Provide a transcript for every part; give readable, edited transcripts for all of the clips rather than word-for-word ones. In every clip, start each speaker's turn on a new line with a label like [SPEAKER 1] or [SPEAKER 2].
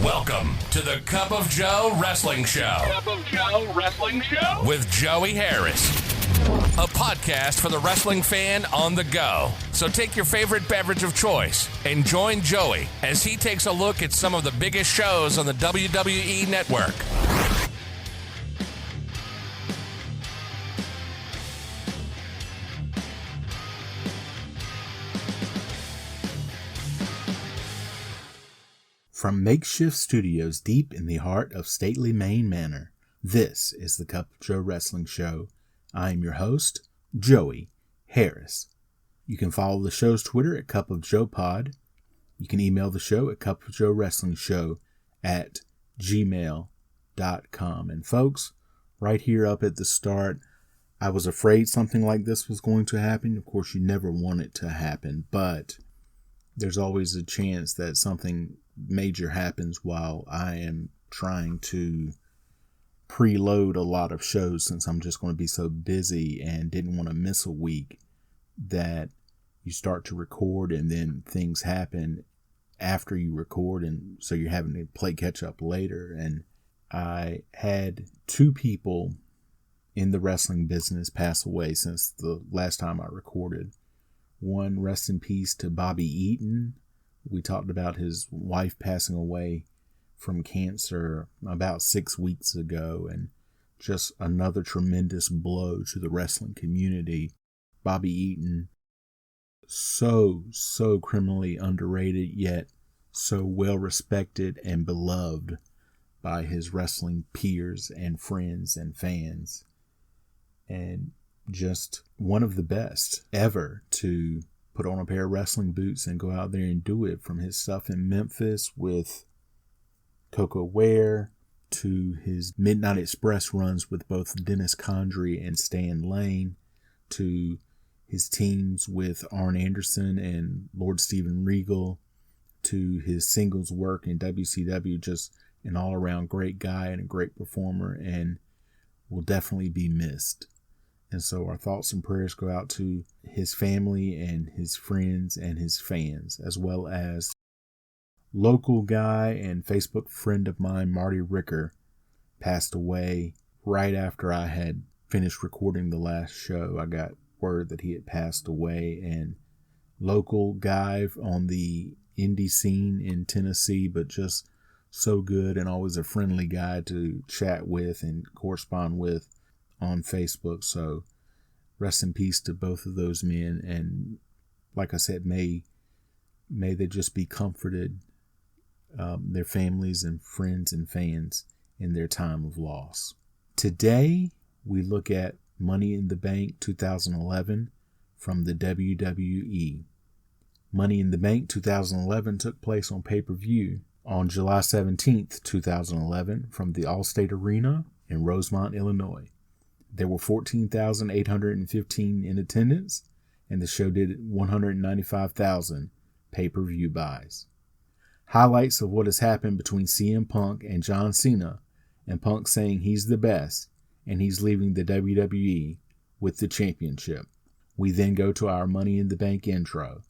[SPEAKER 1] Welcome to the Cup of Joe Wrestling Show.
[SPEAKER 2] Cup of Joe Wrestling Show?
[SPEAKER 1] With Joey Harris. A podcast for the wrestling fan on the go. So take your favorite beverage of choice and join Joey as he takes a look at some of the biggest shows on the WWE Network.
[SPEAKER 3] From makeshift studios deep in the heart of stately Maine Manor, this is the Cup of Joe Wrestling Show. I am your host, Joey Harris. You can follow the show's Twitter at Cup of Joe Pod. You can email the show at cupofjoewrestlingshow@gmail.com. And folks, right here up at the start, I was afraid something like this was going to happen. Of course, you never want it to happen, but there's always a chance that something major happens while I am trying to preload a lot of shows, since I'm just going to be so busy and didn't want to miss a week, that you start to record and then things happen after you record, and so you're having to play catch up later. And I had two people in the wrestling business pass away since the last time I recorded. One, rest in peace to Bobby Eaton. We talked about his wife passing away from cancer about 6 weeks ago, and just another tremendous blow to the wrestling community. Bobby Eaton, so criminally underrated, yet so well respected and beloved by his wrestling peers and friends and fans, and just one of the best ever to put on a pair of wrestling boots and go out there and do it. From his stuff in Memphis with Coco Ware to his Midnight Express runs with both Dennis Condrey and Stan Lane, to his teams with Arn Anderson and Lord Steven Regal, to his singles work in WCW. Just an all-around great guy and a great performer, and will definitely be missed. And so our thoughts and prayers go out to his family and his friends and his fans, as well as local guy and Facebook friend of mine, Marty Ricker, passed away right after I had finished recording the last show. I got word that he had passed away, and local guy on the indie scene in Tennessee, but just so good and always a friendly guy to chat with and correspond with on Facebook. So rest in peace to both of those men, and like I said, may they just be comforted, their families and friends and fans, in their time of loss. Today we look at Money in the Bank 2011 from the WWE. Money in the Bank 2011 took place on pay-per-view on July 17th, 2011 from the Allstate Arena in Rosemont, Illinois. There were 14,815 in attendance, and the show did 195,000 pay-per-view buys. Highlights of what has happened between CM Punk and John Cena, and Punk saying he's the best and he's leaving the WWE with the championship. We then go to our Money in the Bank intro.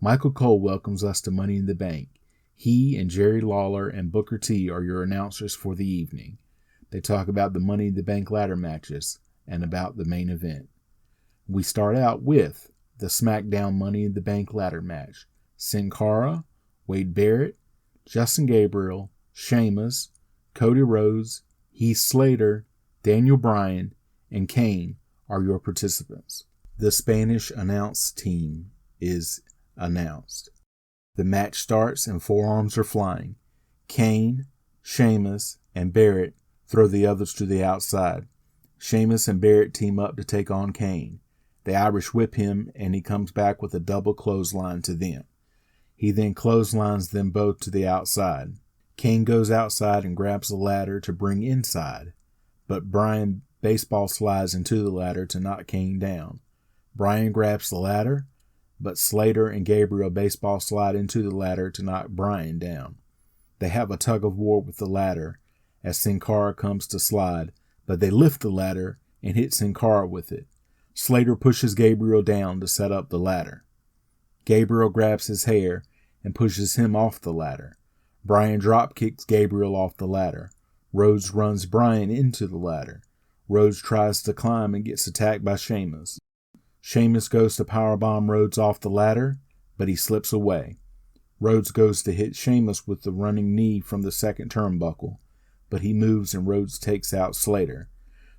[SPEAKER 3] Michael Cole welcomes us to Money in the Bank. He and Jerry Lawler and Booker T are your announcers for the evening. They talk about the Money in the Bank ladder matches and about the main event. We start out with the SmackDown Money in the Bank ladder match. Sin Cara, Wade Barrett, Justin Gabriel, Sheamus, Cody Rhodes, Heath Slater, Daniel Bryan, and Kane are your participants. The Spanish announce team is announced. The match starts and forearms are flying. Kane, Sheamus, and Barrett throw the others to the outside. Sheamus and Barrett team up to take on Kane. They Irish whip him, and he comes back with a double clothesline to them. He then clotheslines them both to the outside. Kane goes outside and grabs the ladder to bring inside, but Bryan baseball slides into the ladder to knock Kane down. Bryan grabs the ladder, but Slater and Gabriel baseball slide into the ladder to knock Bryan down. They have a tug of war with the ladder as Sin Cara comes to slide, but they lift the ladder and hit Sin Cara with it. Slater pushes Gabriel down to set up the ladder. Gabriel grabs his hair and pushes him off the ladder. Bryan drop kicks Gabriel off the ladder. Rhodes runs Bryan into the ladder. Rhodes tries to climb and gets attacked by Sheamus. Sheamus goes to powerbomb Rhodes off the ladder, but he slips away. Rhodes goes to hit Sheamus with the running knee from the second turnbuckle, but he moves and Rhodes takes out Slater.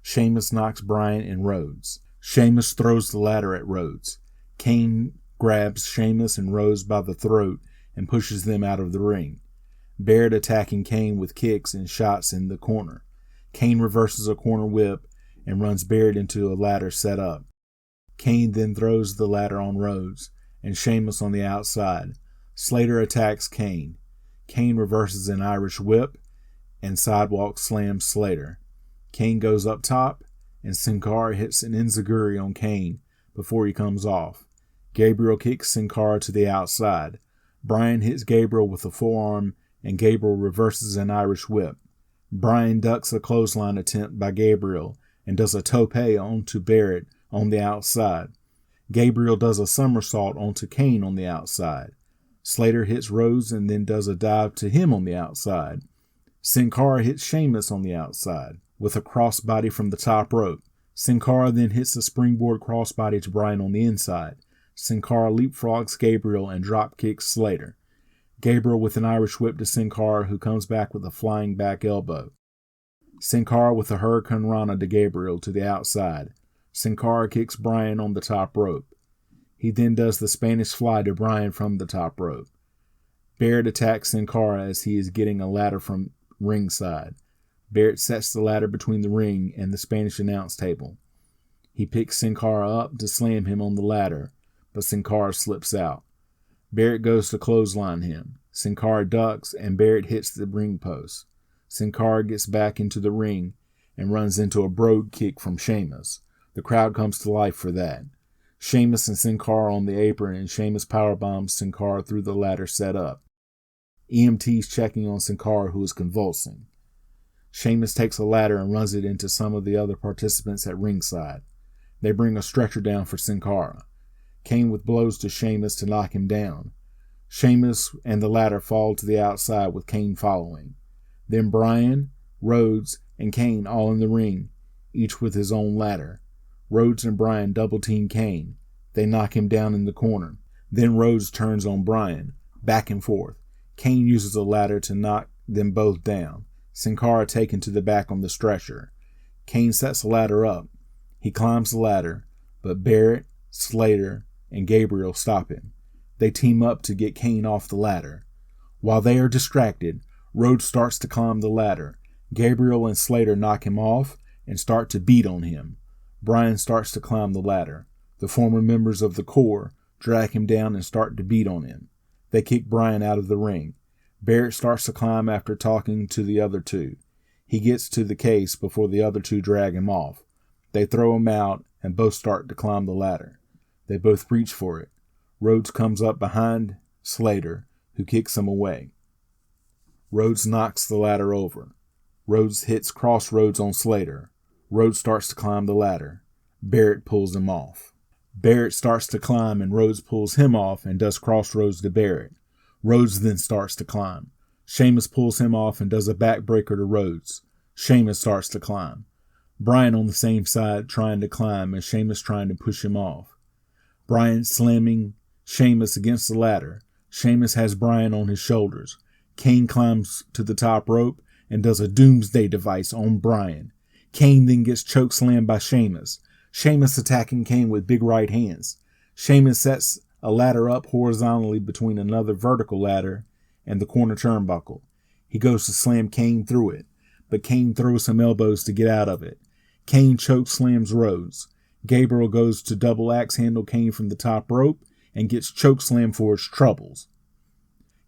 [SPEAKER 3] Sheamus knocks Bryan and Rhodes. Sheamus throws the ladder at Rhodes. Kane grabs Sheamus and Rhodes by the throat and pushes them out of the ring. Barrett attacking Kane with kicks and shots in the corner. Kane reverses a corner whip and runs Barrett into a ladder set up. Kane then throws the ladder on Rhodes and Sheamus on the outside. Slater attacks Kane. Kane reverses an Irish whip and sidewalk slams Slater. Kane goes up top and Sin Cara hits an enziguri on Kane before he comes off. Gabriel kicks Sin Cara to the outside. Bryan hits Gabriel with a forearm and Gabriel reverses an Irish whip. Bryan ducks a clothesline attempt by Gabriel and does a tope onto Barrett on the outside. Gabriel does a somersault onto Kane on the outside. Slater hits Rhodes and then does a dive to him on the outside. Sin Cara hits Sheamus on the outside with a crossbody from the top rope. Sin Cara then hits a springboard crossbody to Bryan on the inside. Sin Cara leapfrogs Gabriel and drop kicks Slater. Gabriel with an Irish whip to Sin Cara, who comes back with a flying back elbow. Sin Cara with a Hurricane Rana to Gabriel to the outside. Sin Cara kicks Bryan on the top rope. He then does the Spanish fly to Bryan from the top rope. Barrett attacks Sin Cara as he is getting a ladder from ringside. Barrett sets the ladder between the ring and the Spanish announce table. He picks Sin Cara up to slam him on the ladder, but Sin Cara slips out. Barrett goes to clothesline him. Sin Cara ducks and Barrett hits the ring post. Sin Cara gets back into the ring and runs into a brogue kick from Sheamus. The crowd comes to life for that. Sheamus and Sin Cara on the apron and Sheamus powerbombs Sin Cara through the ladder set up. EMT's checking on Sin Cara, who is convulsing. Sheamus takes a ladder and runs it into some of the other participants at ringside. They bring a stretcher down for Sin Cara. Kane with blows to Sheamus to knock him down. Sheamus and the ladder fall to the outside with Kane following. Then Bryan, Rhodes, and Kane all in the ring, each with his own ladder. Rhodes and Bryan double-team Kane. They knock him down in the corner. Then Rhodes turns on Bryan, back and forth. Kane uses a ladder to knock them both down. Sin Cara taken to the back on the stretcher. Kane sets the ladder up. He climbs the ladder, but Barrett, Slater, and Gabriel stop him. They team up to get Kane off the ladder. While they are distracted, Rhodes starts to climb the ladder. Gabriel and Slater knock him off and start to beat on him. Bryan starts to climb the ladder. The former members of the Corps drag him down and start to beat on him. They kick Bryan out of the ring. Barrett starts to climb after talking to the other two. He gets to the case before the other two drag him off. They throw him out and both start to climb the ladder. They both reach for it. Rhodes comes up behind Slater, who kicks him away. Rhodes knocks the ladder over. Rhodes hits Crossroads on Slater. Rhodes starts to climb the ladder. Barrett pulls him off. Barrett starts to climb and Rhodes pulls him off and does Crossroads to Barrett. Rhodes then starts to climb. Sheamus pulls him off and does a backbreaker to Rhodes. Sheamus starts to climb. Bryan on the same side trying to climb and Sheamus trying to push him off. Bryan slamming Sheamus against the ladder. Sheamus has Bryan on his shoulders. Kane climbs to the top rope and does a doomsday device on Bryan. Kane then gets chokeslammed by Sheamus. Sheamus attacking Kane with big right hands. Sheamus sets a ladder up horizontally between another vertical ladder and the corner turnbuckle. He goes to slam Kane through it, but Kane throws some elbows to get out of it. Kane chokeslams Rhodes. Gabriel goes to double axe handle Kane from the top rope and gets chokeslammed for his troubles.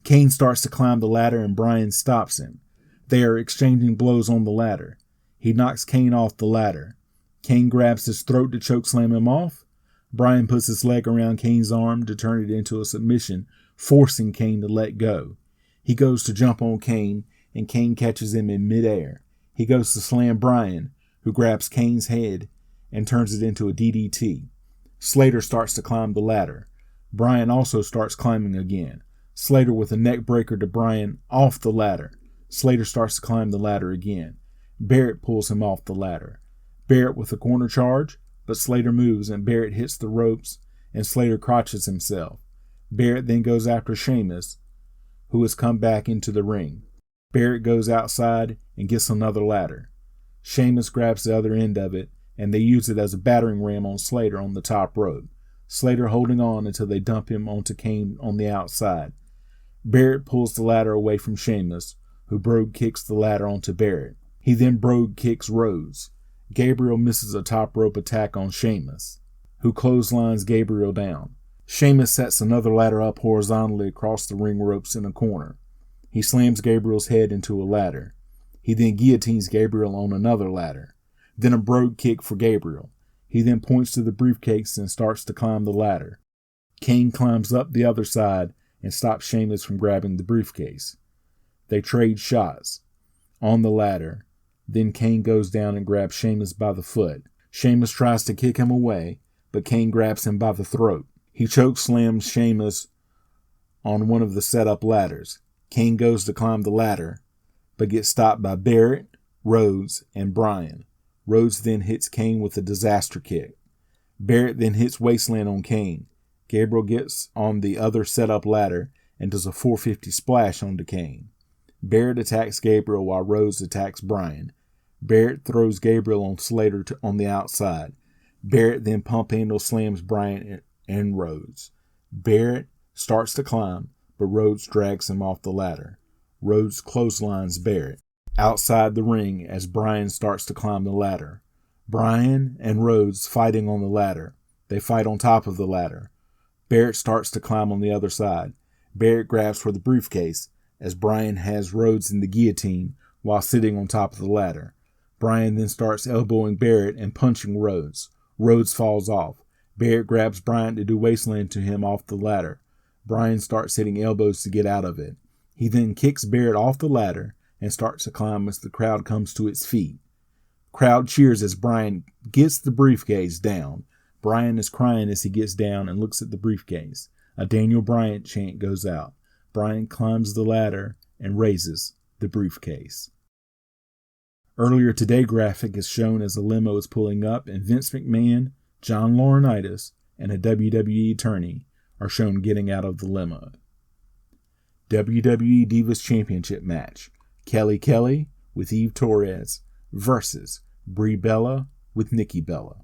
[SPEAKER 3] Kane starts to climb the ladder and Bryan stops him. They are exchanging blows on the ladder. He knocks Kane off the ladder. Kane grabs his throat to chokeslam him off. Bryan puts his leg around Kane's arm to turn it into a submission, forcing Kane to let go. He goes to jump on Kane, and Kane catches him in midair. He goes to slam Bryan, who grabs Kane's head and turns it into a DDT. Slater starts to climb the ladder. Bryan also starts climbing again. Slater with a neck breaker to Bryan off the ladder. Slater starts to climb the ladder again. Barrett pulls him off the ladder. Barrett with a corner charge, but Slater moves and Barrett hits the ropes and Slater crotches himself. Barrett then goes after Sheamus, who has come back into the ring. Barrett goes outside and gets another ladder. Sheamus grabs the other end of it, and they use it as a battering ram on Slater on the top rope. Slater holding on until they dump him onto Kane on the outside. Barrett pulls the ladder away from Sheamus, who brogue kicks the ladder onto Barrett. He then brogue kicks Rhodes. Gabriel misses a top rope attack on Sheamus, who clotheslines Gabriel down. Sheamus sets another ladder up horizontally across the ring ropes in a corner. He slams Gabriel's head into a ladder. He then guillotines Gabriel on another ladder. Then a brogue kick for Gabriel. He then points to the briefcase and starts to climb the ladder. Kane climbs up the other side and stops Sheamus from grabbing the briefcase. They trade shots on the ladder. Then Kane goes down and grabs Sheamus by the foot. Sheamus tries to kick him away, but Kane grabs him by the throat. He chokeslams Sheamus on one of the set-up ladders. Kane goes to climb the ladder, but gets stopped by Barrett, Rhodes, and Bryan. Rhodes then hits Kane with a disaster kick. Barrett then hits Wasteland on Kane. Gabriel gets on the other set-up ladder and does a 450 splash onto Kane. Barrett attacks Gabriel while Rhodes attacks Bryan. Barrett throws Gabriel on Slater on the outside. Barrett then pump handle slams Bryan and Rhodes. Barrett starts to climb, but Rhodes drags him off the ladder. Rhodes clotheslines Barrett outside the ring as Bryan starts to climb the ladder. Bryan and Rhodes fighting on the ladder. They fight on top of the ladder. Barrett starts to climb on the other side. Barrett grabs for the briefcase as Bryan has Rhodes in the guillotine while sitting on top of the ladder. Bryan then starts elbowing Barrett and punching Rhodes. Rhodes falls off. Barrett grabs Bryan to do Wasteland to him off the ladder. Bryan starts hitting elbows to get out of it. He then kicks Barrett off the ladder and starts to climb as the crowd comes to its feet. Crowd cheers as Bryan gets the briefcase down. Bryan is crying as he gets down and looks at the briefcase. A Daniel Bryan chant goes out. Bryan climbs the ladder and raises the briefcase. Earlier today, graphic is shown as a limo is pulling up and Vince McMahon, John Laurinaitis, and a WWE attorney are shown getting out of the limo. WWE Divas Championship match. Kelly with Eve Torres versus Brie Bella with Nikki Bella.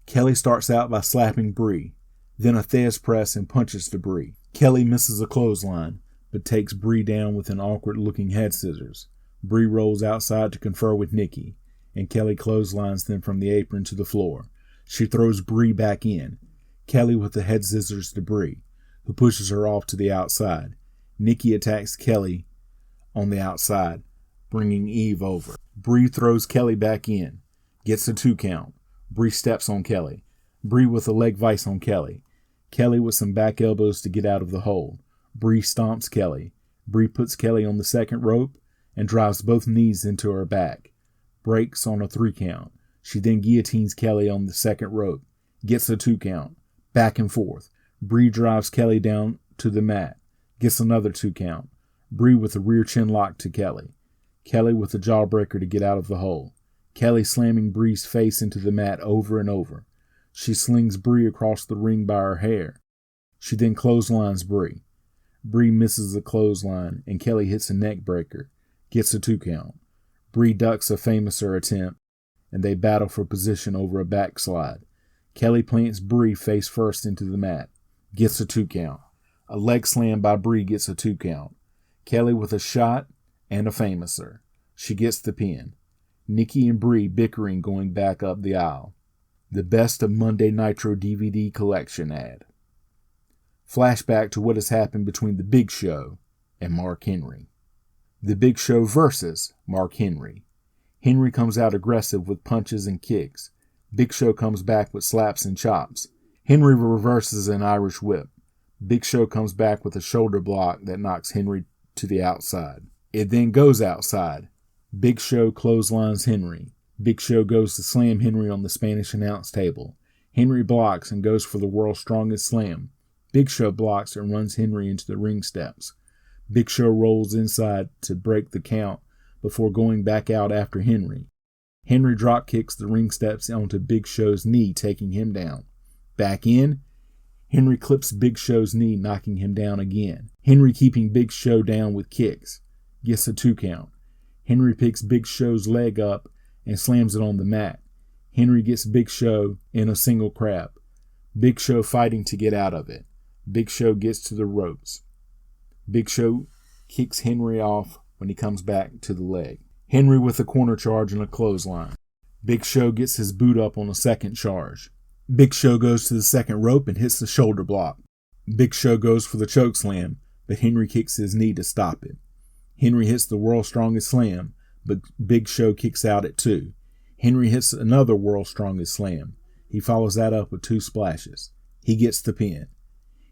[SPEAKER 3] Kelly starts out by slapping Brie, then a Thez press and punches to Brie. Kelly misses a clothesline, but takes Brie down with an awkward-looking head scissors. Brie rolls outside to confer with Nikki, and Kelly clotheslines them from the apron to the floor. She throws Brie back in. Kelly with the head scissors to Brie, who pushes her off to the outside. Nikki attacks Kelly on the outside, bringing Eve over. Brie throws Kelly back in, gets a 2 count. Brie steps on Kelly. Brie with a leg vice on Kelly. Kelly with some back elbows to get out of the hold. Brie stomps Kelly. Brie puts Kelly on the second rope and drives both knees into her back. Breaks on a 3 count. She then guillotines Kelly on the second rope. Gets a 2 count. Back and forth. Brie drives Kelly down to the mat. Gets another 2 count. Brie with a rear chin lock to Kelly. Kelly with a jawbreaker to get out of the hole. Kelly slamming Brie's face into the mat over and over. She slings Brie across the ring by her hair. She then clotheslines Brie. Brie misses the clothesline and Kelly hits a neck breaker. Gets a 2 count. Brie ducks a famouser attempt and they battle for position over a backslide. Kelly plants Brie face first into the mat. Gets a 2 count. A leg slam by Brie gets a 2 count. Kelly with a shot and a famouser. She gets the pin. Nikki and Brie bickering going back up the aisle. The Best of Monday Nitro DVD collection ad. Flashback to what has happened between The Big Show and Mark Henry. The Big Show versus Mark Henry. Henry comes out aggressive with punches and kicks. Big Show comes back with slaps and chops. Henry reverses an Irish whip. Big Show comes back with a shoulder block that knocks Henry to the outside. It then goes outside. Big Show clotheslines Henry. Big Show goes to slam Henry on the Spanish announce table. Henry blocks and goes for the world's strongest slam. Big Show blocks and runs Henry into the ring steps. Big Show rolls inside to break the count before going back out after Henry. Henry drop kicks the ring steps onto Big Show's knee, taking him down. Back in, Henry clips Big Show's knee, knocking him down again. Henry keeping Big Show down with kicks. Gets a 2 count. Henry picks Big Show's leg up and slams it on the mat. Henry gets Big Show in a single crab. Big Show fighting to get out of it. Big Show gets to the ropes. Big Show kicks Henry off when he comes back to the leg. Henry with a corner charge and a clothesline. Big Show gets his boot up on a second charge. Big Show goes to the second rope and hits the shoulder block. Big Show goes for the choke slam, but Henry kicks his knee to stop it. Henry hits the World's Strongest Slam, but Big Show kicks out at 2. Henry hits another World's Strongest Slam. He follows that up with 2 splashes. He gets the pin.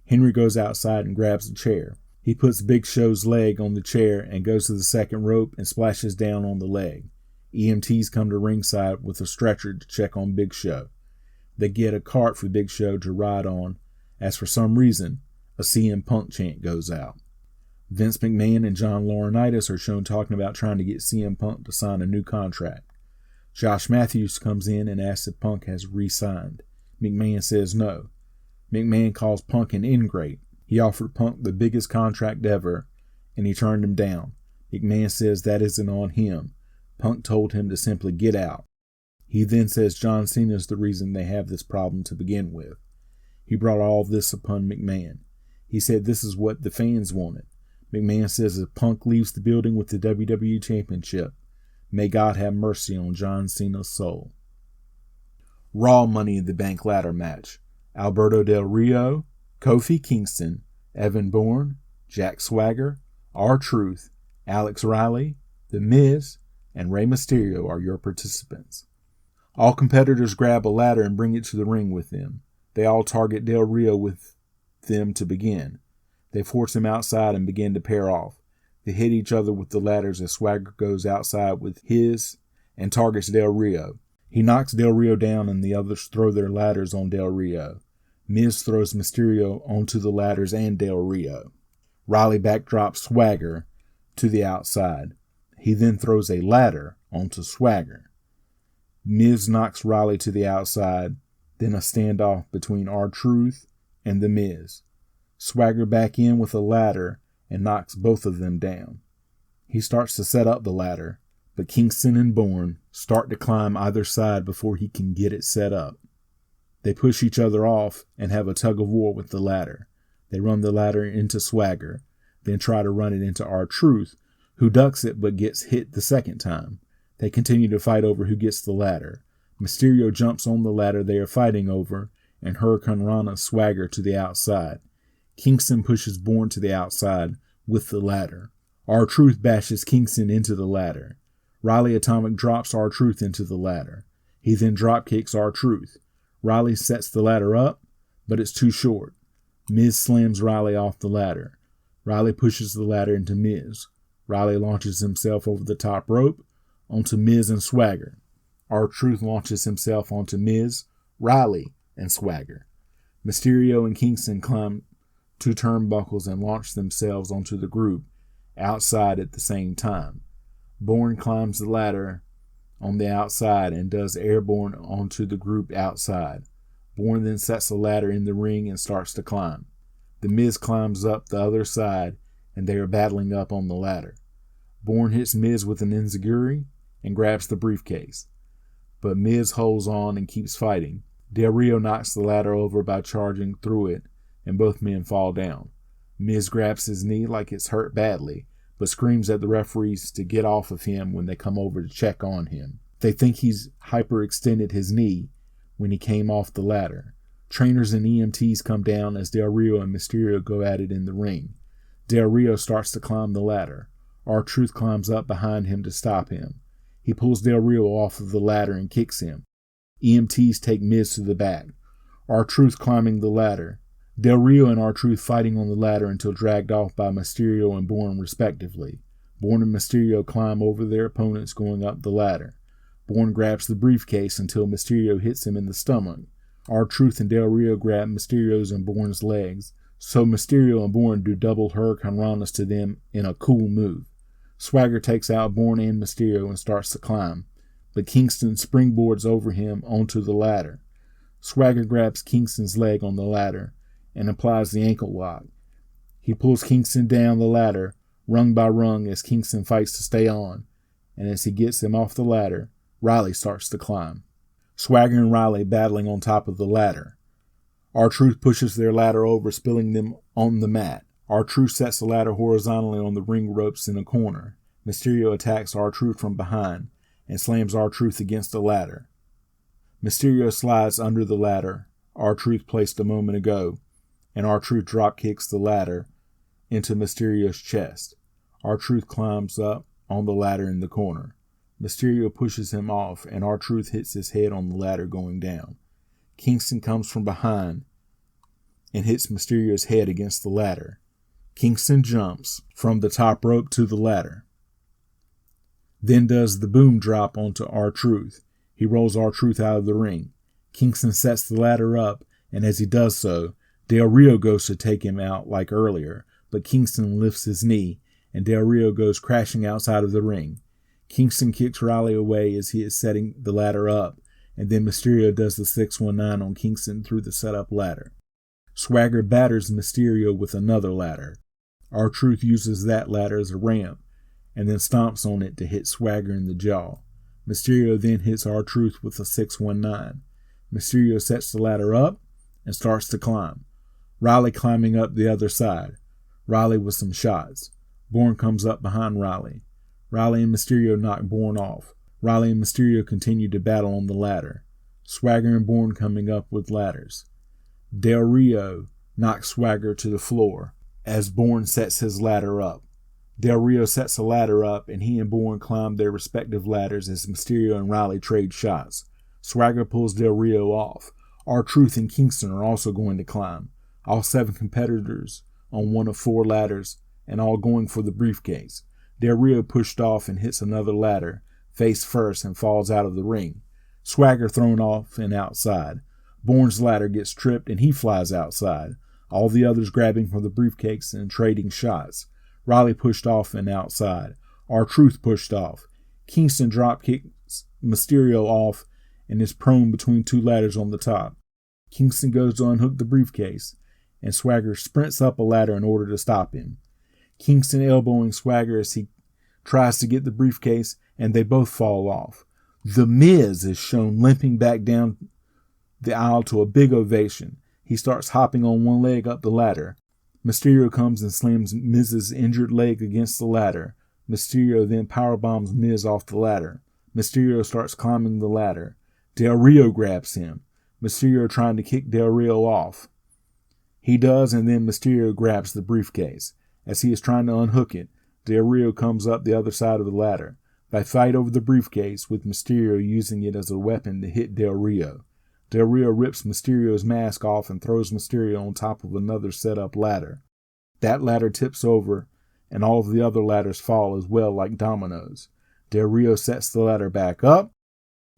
[SPEAKER 3] Henry goes outside and grabs the chair. He puts Big Show's leg on the chair and goes to the second rope and splashes down on the leg. EMTs come to ringside with a stretcher to check on Big Show. They get a cart for Big Show to ride on, as for some reason, a CM Punk chant goes out. Vince McMahon and John Laurinaitis are shown talking about trying to get CM Punk to sign a new contract. Josh Matthews comes in and asks if Punk has re-signed. McMahon says no. McMahon calls Punk an ingrate. He offered Punk the biggest contract ever, and he turned him down. McMahon says that isn't on him. Punk told him to simply get out. He then says John Cena is the reason they have this problem to begin with. He brought all this upon McMahon. He said this is what the fans wanted. McMahon says if Punk leaves the building with the WWE Championship, may God have mercy on John Cena's soul. Raw Money in the Bank ladder match. Alberto Del Rio, Kofi Kingston, Evan Bourne, Jack Swagger, R-Truth, Alex Riley, The Miz, and Rey Mysterio are your participants. All competitors grab a ladder and bring it to the ring with them. They all target Del Rio with them to begin. They force him outside and begin to pair off. They hit each other with the ladders as Swagger goes outside with his and targets Del Rio. He knocks Del Rio down and the others throw their ladders on Del Rio. Miz throws Mysterio onto the ladders and Del Rio. Riley backdrops Swagger to the outside. He then throws a ladder onto Swagger. Miz knocks Riley to the outside, then a standoff between R-Truth and The Miz. Swagger back in with a ladder and knocks both of them down. He starts to set up the ladder, but Kingston and Bourne start to climb either side before he can get it set up. They push each other off and have a tug of war with the ladder. They run the ladder into Swagger, then try to run it into R-Truth, who ducks it but gets hit the second time. They continue to fight over who gets the ladder. Mysterio jumps on the ladder they are fighting over and Hurricane Rana Swagger to the outside. Kingston pushes Bourne to the outside with the ladder. R-Truth bashes Kingston into the ladder. Riley Atomic drops R-Truth into the ladder. He then drop kicks R-Truth. Riley sets the ladder up, but it's too short. Miz slams Riley off the ladder. Riley pushes the ladder into Miz. Riley launches himself over the top rope onto Miz and Swagger. R-Truth launches himself onto Miz, Riley, and Swagger. Mysterio and Kingston climb 2 turnbuckles and launch themselves onto the group outside at the same time. Bourne climbs the ladder on the outside and does airborne onto the group outside. Bourne then sets the ladder in the ring and starts to climb. The Miz climbs up the other side and they are battling up on the ladder. Bourne hits Miz with an enziguri and grabs the briefcase, but Miz holds on and keeps fighting. Del Rio knocks the ladder over by charging through it, and both men fall down. Miz grabs his knee like it's hurt badly, but screams at the referees to get off of him when they come over to check on him. They think he's hyperextended his knee when he came off the ladder. Trainers and EMTs come down as Del Rio and Mysterio go at it in the ring. Del Rio starts to climb the ladder. R-Truth climbs up behind him to stop him. He pulls Del Rio off of the ladder and kicks him. EMTs take Miz to the back. R-Truth climbing the ladder. Del Rio and R-Truth fighting on the ladder until dragged off by Mysterio and Bourne respectively. Bourne and Mysterio climb over their opponents going up the ladder. Bourne grabs the briefcase until Mysterio hits him in the stomach. R-Truth and Del Rio grab Mysterio's and Bourne's legs So Mysterio and Bourne do double Hurricane Ranas to them in a cool move. Swagger takes out Bourne and Mysterio and starts to climb, but Kingston springboards over him onto the ladder. Swagger grabs Kingston's leg on the ladder and applies the ankle lock. He pulls Kingston down the ladder, rung by rung, as Kingston fights to stay on, and as he gets him off the ladder, Riley starts to climb. Swagger and Riley battling on top of the ladder. R-Truth pushes their ladder over, spilling them on the mat. R-Truth sets the ladder horizontally on the ring ropes in a corner. Mysterio attacks R-Truth from behind and slams R-Truth against the ladder. Mysterio slides under the ladder R-Truth placed a moment ago, and R-Truth drop kicks the ladder into Mysterio's chest. R-Truth climbs up on the ladder in the corner. Mysterio pushes him off, and R-Truth hits his head on the ladder going down. Kingston comes from behind and hits Mysterio's head against the ladder. Kingston jumps from the top rope to the ladder, then does the boom drop onto R-Truth. He rolls R-Truth out of the ring. Kingston sets the ladder up, and as he does so, Del Rio goes to take him out like earlier, but Kingston lifts his knee, and Del Rio goes crashing outside of the ring. Kingston kicks Riley away as he is setting the ladder up, and then Mysterio does the 619 on Kingston through the setup ladder. Swagger batters Mysterio with another ladder. R-Truth uses that ladder as a ramp, and then stomps on it to hit Swagger in the jaw. Mysterio then hits R-Truth with a 619. Mysterio sets the ladder up and starts to climb. Riley climbing up the other side. Riley with some shots. Bourne comes up behind Riley. Riley and Mysterio knock Bourne off. Riley and Mysterio continue to battle on the ladder. Swagger and Bourne coming up with ladders. Del Rio knocks Swagger to the floor as Bourne sets his ladder up. Del Rio sets a ladder up, and he and Bourne climb their respective ladders as Mysterio and Riley trade shots. Swagger pulls Del Rio off. R-Truth and Kingston are also going to climb. All 7 competitors on one of 4 ladders, and all going for the briefcase. Del Rio pushed off and hits another ladder, face first, and falls out of the ring. Swagger thrown off and outside. Bourne's ladder gets tripped, and he flies outside. All the others grabbing for the briefcase and trading shots. Riley pushed off and outside. R-Truth pushed off. Kingston drop kicks Mysterio off and is prone between 2 ladders on the top. Kingston goes to unhook the briefcase, and Swagger sprints up a ladder in order to stop him. Kingston elbowing Swagger as he tries to get the briefcase, and they both fall off. The Miz is shown limping back down the aisle to a big ovation. He starts hopping on one leg up the ladder. Mysterio comes and slams Miz's injured leg against the ladder. Mysterio then powerbombs Miz off the ladder. Mysterio starts climbing the ladder. Del Rio grabs him. Mysterio trying to kick Del Rio off. He does, and then Mysterio grabs the briefcase. As he is trying to unhook it, Del Rio comes up the other side of the ladder. They fight over the briefcase, with Mysterio using it as a weapon to hit Del Rio. Del Rio rips Mysterio's mask off and throws Mysterio on top of another set-up ladder. That ladder tips over, and all of the other ladders fall as well like dominoes. Del Rio sets the ladder back up,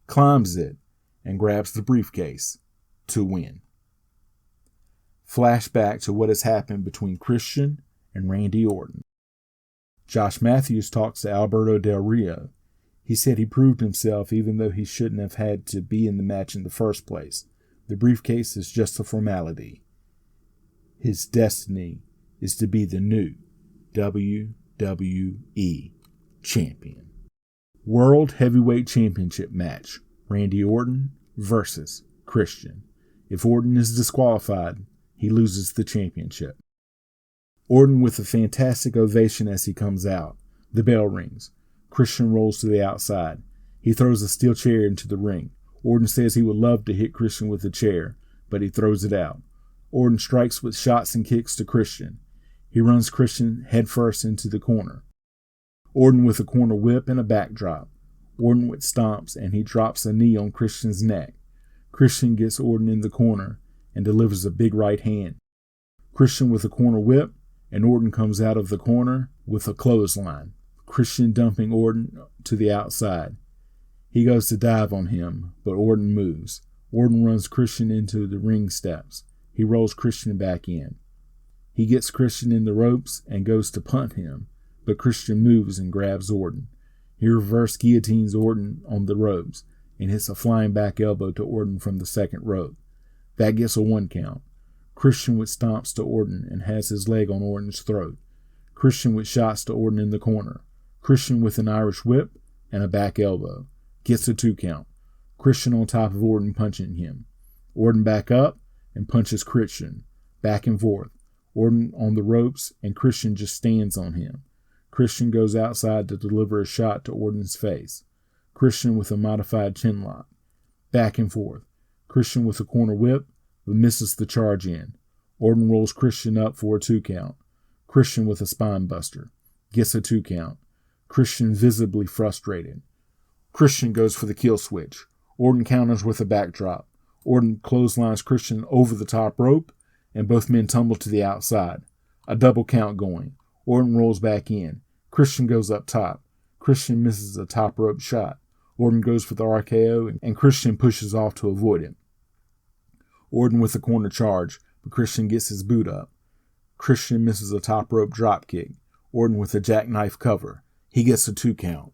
[SPEAKER 3] climbs it, and grabs the briefcase to win. Flashback to what has happened between Christian and Randy Orton. Josh Matthews talks to Alberto Del Rio. He said he proved himself even though he shouldn't have had to be in the match in the first place. The briefcase is just a formality. His destiny is to be the new WWE Champion. World Heavyweight Championship match. Randy Orton versus Christian. If Orton is disqualified, he loses the championship. Orton with a fantastic ovation as he comes out. The bell rings. Christian rolls to the outside. He throws a steel chair into the ring. Orton says he would love to hit Christian with the chair, but he throws it out. Orton strikes with shots and kicks to Christian. He runs Christian headfirst into the corner. Orton with a corner whip and a backdrop. Orton with stomps, and he drops a knee on Christian's neck. Christian gets Orton in the corner and delivers a big right hand. Christian with a corner whip, and Orton comes out of the corner with a clothesline. Christian dumping Orton to the outside. He goes to dive on him, but Orton moves. Orton runs Christian into the ring steps. He rolls Christian back in. He gets Christian in the ropes and goes to punt him, but Christian moves and grabs Orton. He reverse guillotines Orton on the ropes and hits a flying back elbow to Orton from the second rope. That gets a 1 count. Christian with stomps to Orton and has his leg on Orton's throat. Christian with shots to Orton in the corner. Christian with an Irish whip and a back elbow. Gets a 2 count. Christian on top of Orton punching him. Orton back up and punches Christian. Back and forth. Orton on the ropes and Christian just stands on him. Christian goes outside to deliver a shot to Orton's face. Christian with a modified chin lock. Back and forth. Christian with a corner whip, but misses the charge in. Orton rolls Christian up for a 2 count. Christian with a spine buster. Gets a 2 count. Christian visibly frustrated. Christian goes for the kill switch. Orton counters with a backdrop. Orton clotheslines Christian over the top rope, and both men tumble to the outside. A double count going. Orton rolls back in. Christian goes up top. Christian misses a top rope shot. Orton goes for the RKO, and Christian pushes off to avoid it. Orton with a corner charge, but Christian gets his boot up. Christian misses a top rope drop kick. Orton with a jackknife cover. He gets a 2 count.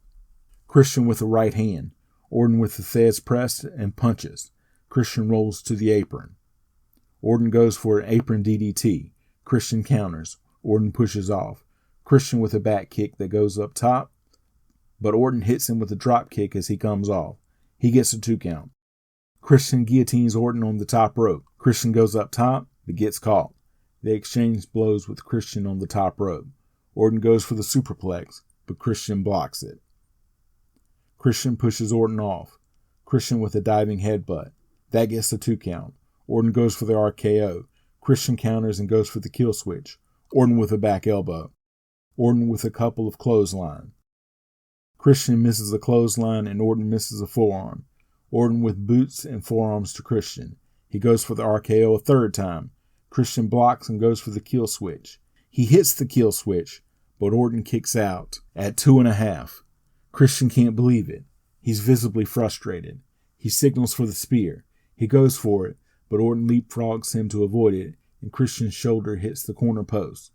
[SPEAKER 3] Christian with a right hand. Orton with the Thesz press and punches. Christian rolls to the apron. Orton goes for an apron DDT. Christian counters. Orton pushes off. Christian with a back kick that goes up top, but Orton hits him with a drop kick as he comes off. He gets a 2 count. Christian guillotines Orton on the top rope. Christian goes up top, but gets caught. They exchange blows with Christian on the top rope. Orton goes for the superplex, but Christian blocks it. Christian pushes Orton off. Christian with a diving headbutt. That gets a 2 count. Orton goes for the RKO. Christian counters and goes for the kill switch. Orton with a back elbow. Orton with a couple of clothesline. Christian misses a clothesline and Orton misses a forearm. Orton with boots and forearms to Christian. He goes for the RKO a 3rd time. Christian blocks and goes for the kill switch. He hits the kill switch, but Orton kicks out at 2.5. Christian can't believe it. He's visibly frustrated. He signals for the spear. He goes for it, but Orton leapfrogs him to avoid it, and Christian's shoulder hits the corner post.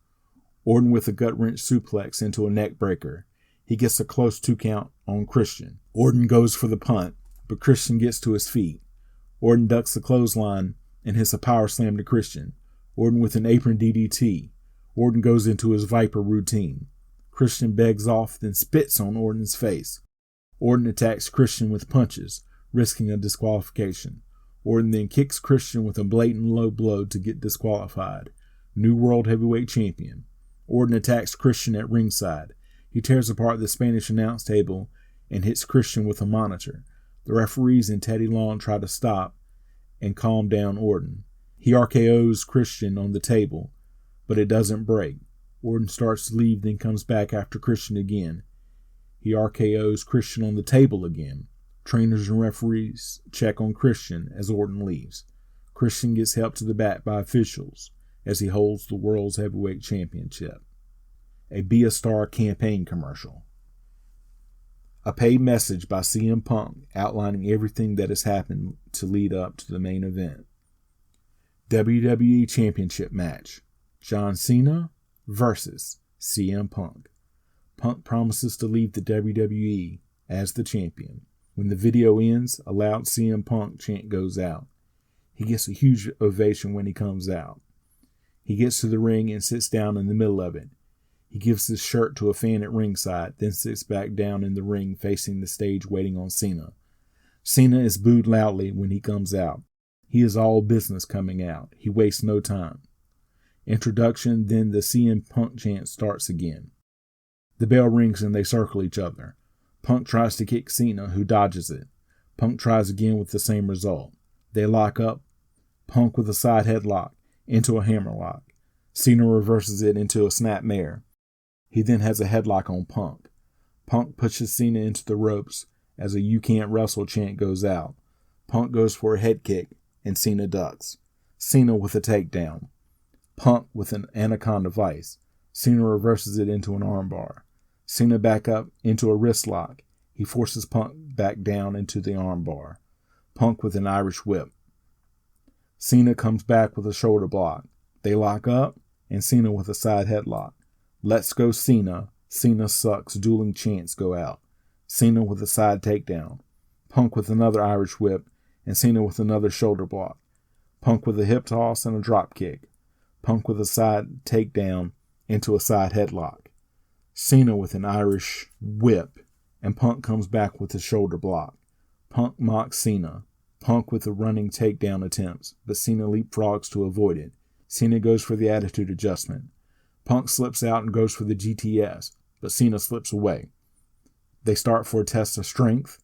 [SPEAKER 3] Orton with a gut-wrench suplex into a neck breaker. He gets a close 2 count on Christian. Orton goes for the punt, but Christian gets to his feet. Orton ducks the clothesline and hits a power slam to Christian. Orton with an apron DDT. Orton goes into his Viper routine. Christian begs off, then spits on Orton's face. Orton attacks Christian with punches, risking a disqualification. Orton then kicks Christian with a blatant low blow to get disqualified. New World Heavyweight Champion. Orton attacks Christian at ringside. He tears apart the Spanish announce table and hits Christian with a monitor. The referees and Teddy Long try to stop and calm down Orton. He RKOs Christian on the table, but it doesn't break. Orton starts to leave, then comes back after Christian again. He RKOs Christian on the table again. Trainers and referees check on Christian as Orton leaves. Christian gets helped to the back by officials as he holds the World's Heavyweight Championship. A Be a Star campaign commercial. A paid message by CM Punk outlining everything that has happened to lead up to the main event. WWE Championship match. John Cena versus CM Punk. Punk promises to leave the WWE as the champion. When the video ends, a loud CM Punk chant goes out. He gets a huge ovation when he comes out. He gets to the ring and sits down in the middle of it. He gives his shirt to a fan at ringside, then sits back down in the ring facing the stage waiting on Cena. Cena is booed loudly when he comes out. He is all business coming out. He wastes no time. Introduction, then the CM Punk chant starts again. The bell rings and they circle each other. Punk tries to kick Cena, who dodges it. Punk tries again with the same result. They lock up. Punk with a side headlock into a hammerlock. Cena reverses it into a snapmare. He then has a headlock on Punk. Punk pushes Cena into the ropes as a "You Can't Wrestle" chant goes out. Punk goes for a head kick and Cena ducks. Cena with a takedown. Punk with an anaconda vice. Cena reverses it into an armbar. Cena back up into a wrist lock. He forces Punk back down into the armbar. Punk with an Irish whip. Cena comes back with a shoulder block. They lock up, and Cena with a side headlock. Let's go Cena. Cena sucks. Dueling chants go out. Cena with a side takedown. Punk with another Irish whip, and Cena with another shoulder block. Punk with a hip toss and a drop kick. Punk with a side takedown into a side headlock. Cena with an Irish whip, and Punk comes back with a shoulder block. Punk mocks Cena. Punk with the running takedown attempts, but Cena leapfrogs to avoid it. Cena goes for the attitude adjustment. Punk slips out and goes for the GTS, but Cena slips away. They start for a test of strength,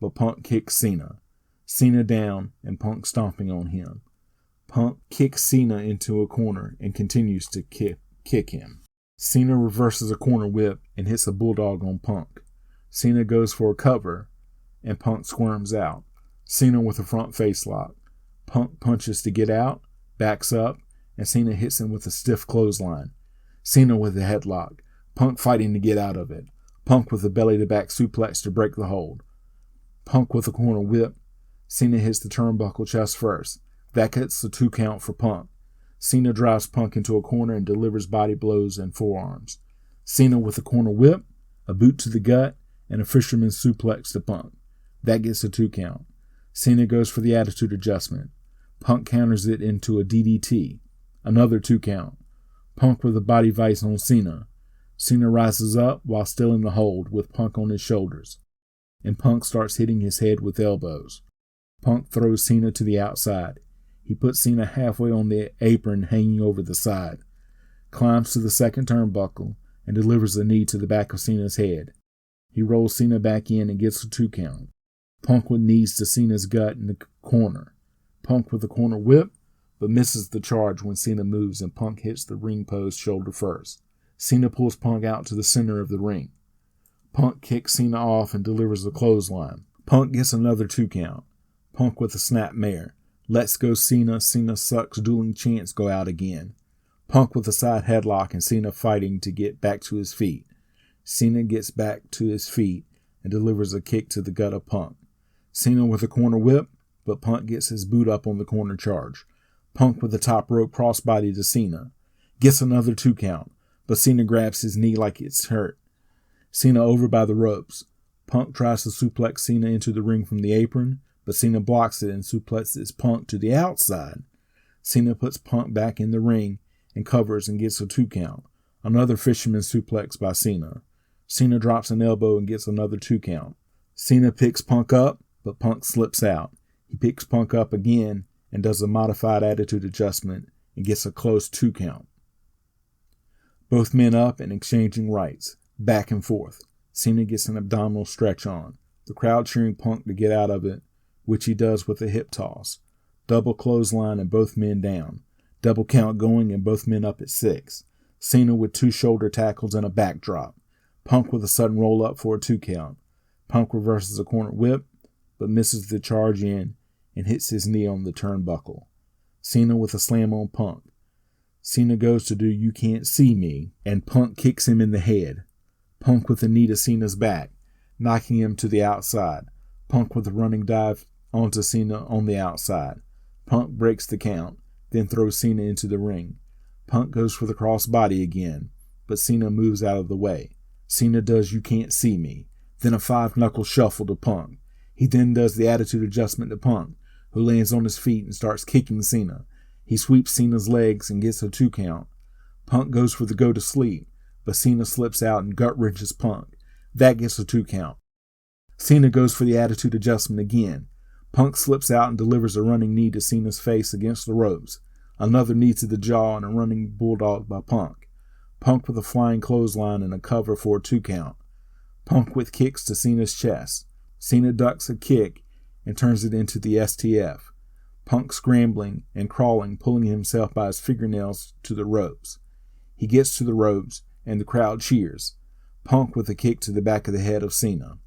[SPEAKER 3] but Punk kicks Cena. Cena down and Punk stomping on him. Punk kicks Cena into a corner and continues to kick him. Cena reverses a corner whip and hits a bulldog on Punk. Cena goes for a cover, and Punk squirms out. Cena with a front face lock. Punk punches to get out, backs up, and Cena hits him with a stiff clothesline. Cena with a headlock. Punk fighting to get out of it. Punk with a belly-to-back suplex to break the hold. Punk with a corner whip. Cena hits the turnbuckle chest first. That gets the 2 count for Punk. Cena drives Punk into a corner and delivers body blows and forearms. Cena with a corner whip, a boot to the gut, and a fisherman's suplex to Punk. That gets a 2 count. Cena goes for the attitude adjustment. Punk counters it into a DDT. Another 2 count. Punk with a body vice on Cena. Cena rises up while still in the hold with Punk on his shoulders, and Punk starts hitting his head with elbows. Punk throws Cena to the outside. He puts Cena halfway on the apron hanging over the side, climbs to the second turnbuckle, and delivers a knee to the back of Cena's head. He rolls Cena back in and gets a 2 count. Punk with knees to Cena's gut in the corner. Punk with a corner whip, but misses the charge when Cena moves and Punk hits the ring post shoulder first. Cena pulls Punk out to the center of the ring. Punk kicks Cena off and delivers a clothesline. Punk gets another 2 count. Punk with a snap mare. Let's go Cena. Cena sucks. Dueling chants go out again. Punk with a side headlock and Cena fighting to get back to his feet. Cena gets back to his feet and delivers a kick to the gut of Punk. Cena with a corner whip, but Punk gets his boot up on the corner charge. Punk with a top rope crossbody to Cena. Gets another 2 count, but Cena grabs his knee like it's hurt. Cena over by the ropes. Punk tries to suplex Cena into the ring from the apron, but Cena blocks it and suplexes Punk to the outside. Cena puts Punk back in the ring and covers and gets a 2 count. Another fisherman suplex by Cena. Cena drops an elbow and gets another 2 count. Cena picks Punk up, but Punk slips out. He picks Punk up again and does a modified attitude adjustment and gets a close 2 count. Both men up and exchanging rights, back and forth. Cena gets an abdominal stretch on. The crowd cheering Punk to get out of it, which he does with a hip toss. Double clothesline and both men down. Double count going and both men up at 6. Cena with 2 shoulder tackles and a backdrop. Punk with a sudden roll up for a 2 count. Punk reverses a corner whip, but misses the charge in and hits his knee on the turnbuckle. Cena with a slam on Punk. Cena goes to do You Can't See Me, and Punk kicks him in the head. Punk with a knee to Cena's back, knocking him to the outside. Punk with a running dive onto Cena on the outside. Punk breaks the count, then throws Cena into the ring. Punk goes for the crossbody again, but Cena moves out of the way. Cena does You Can't See Me, then a 5-knuckle shuffle to Punk. He then does the attitude adjustment to Punk, who lands on his feet and starts kicking Cena. He sweeps Cena's legs and gets a 2 count. Punk goes for the go to sleep, but Cena slips out and gut wrenches Punk. That gets a 2 count. Cena goes for the attitude adjustment again. Punk slips out and delivers a running knee to Cena's face against the ropes. Another knee to the jaw and a running bulldog by Punk. Punk with a flying clothesline and a cover for a 2 count. Punk with kicks to Cena's chest. Cena ducks a kick and turns it into the STF. Punk scrambling and crawling, pulling himself by his fingernails to the ropes. He gets to the ropes and the crowd cheers. Punk with a kick to the back of the head of Cena.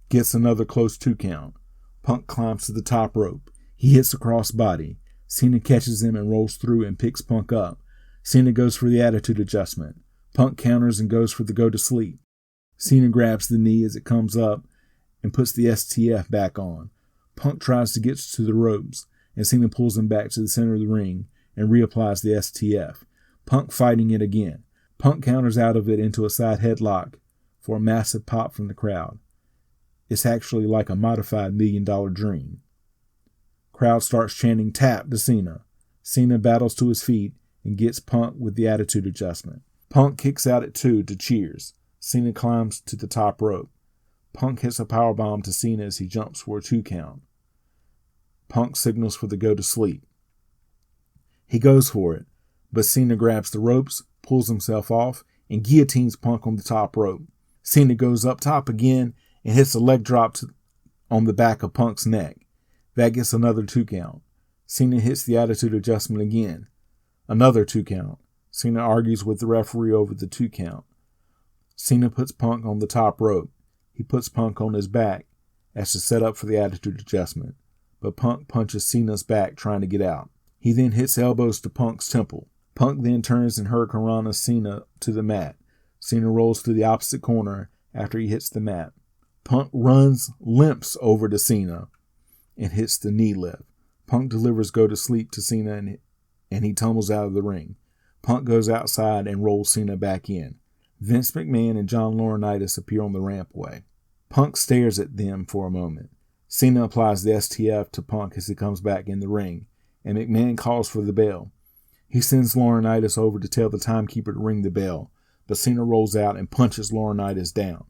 [SPEAKER 3] Gets another close 2 count. Punk climbs to the top rope. He hits a crossbody. Cena catches him and rolls through and picks Punk up. Cena goes for the attitude adjustment. Punk counters and goes for the go to sleep. Cena grabs the knee as it comes up and puts the STF back on. Punk tries to get to the ropes, and Cena pulls him back to the center of the ring and reapplies the STF. Punk fighting it again. Punk counters out of it into a side headlock for a massive pop from the crowd. It's actually like a modified $1 Million Dream. Crowd starts chanting tap to Cena. Cena battles to his feet and gets Punk with the attitude adjustment. Punk kicks out at 2 to cheers. Cena climbs to the top rope. Punk hits a powerbomb to Cena as he jumps for a 2 count. Punk signals for the go to sleep. He goes for it, but Cena grabs the ropes, pulls himself off, and guillotines Punk on the top rope. Cena goes up top again and hits a leg drop on the back of Punk's neck. That gets another 2 count. Cena hits the attitude adjustment again. Another 2 count. Cena argues with the referee over the 2 count. Cena puts Punk on the top rope. He puts Punk on his back as to set up for the attitude adjustment, but Punk punches Cena's back trying to get out. He then hits elbows to Punk's temple. Punk then turns and hurricanrana Cena to the mat. Cena rolls to the opposite corner after he hits the mat. Punk limps over to Cena and hits the knee lift. Punk delivers go to sleep to Cena and he tumbles out of the ring. Punk goes outside and rolls Cena back in. Vince McMahon and John Laurinaitis appear on the rampway. Punk stares at them for a moment. Cena applies the STF to Punk as he comes back in the ring, and McMahon calls for the bell. He sends Laurinaitis over to tell the timekeeper to ring the bell, but Cena rolls out and punches Laurinaitis down.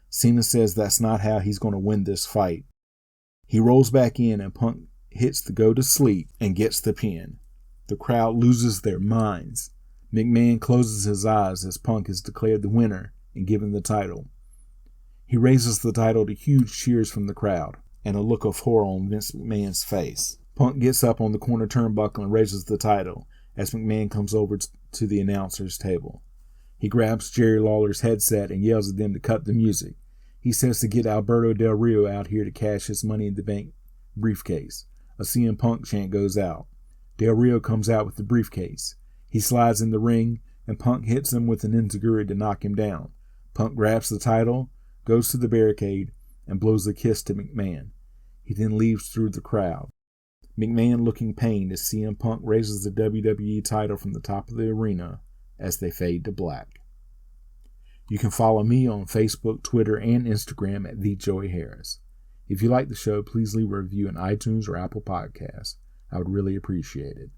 [SPEAKER 3] Cena says that's not how he's going to win this fight. He rolls back in and Punk hits the go to sleep and gets the pin. The crowd loses their minds. McMahon closes his eyes as Punk is declared the winner and given the title. He raises the title to huge cheers from the crowd and a look of horror on Vince McMahon's face. Punk gets up on the corner turnbuckle and raises the title as McMahon comes over to the announcer's table. He grabs Jerry Lawler's headset and yells at them to cut the music. He says to get Alberto Del Rio out here to cash his Money in the Bank briefcase. A CM Punk chant goes out. Del Rio comes out with the briefcase. He slides in the ring, and Punk hits him with an enziguri to knock him down. Punk grabs the title, goes to the barricade, and blows a kiss to McMahon. He then leaves through the crowd. McMahon looking pained as CM Punk raises the WWE title from the top of the arena as they fade to black. You can follow me on Facebook, Twitter, and Instagram at TheJoeyHarris. If you like the show, please leave a review on iTunes or Apple Podcasts. I would really appreciate it.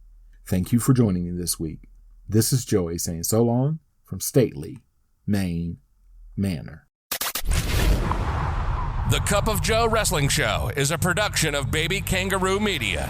[SPEAKER 3] Thank you for joining me this week. This is Joey saying so long from Stately, Maine Manor.
[SPEAKER 1] The Cup of Joe Wrestling Show is a production of Baby Kangaroo Media.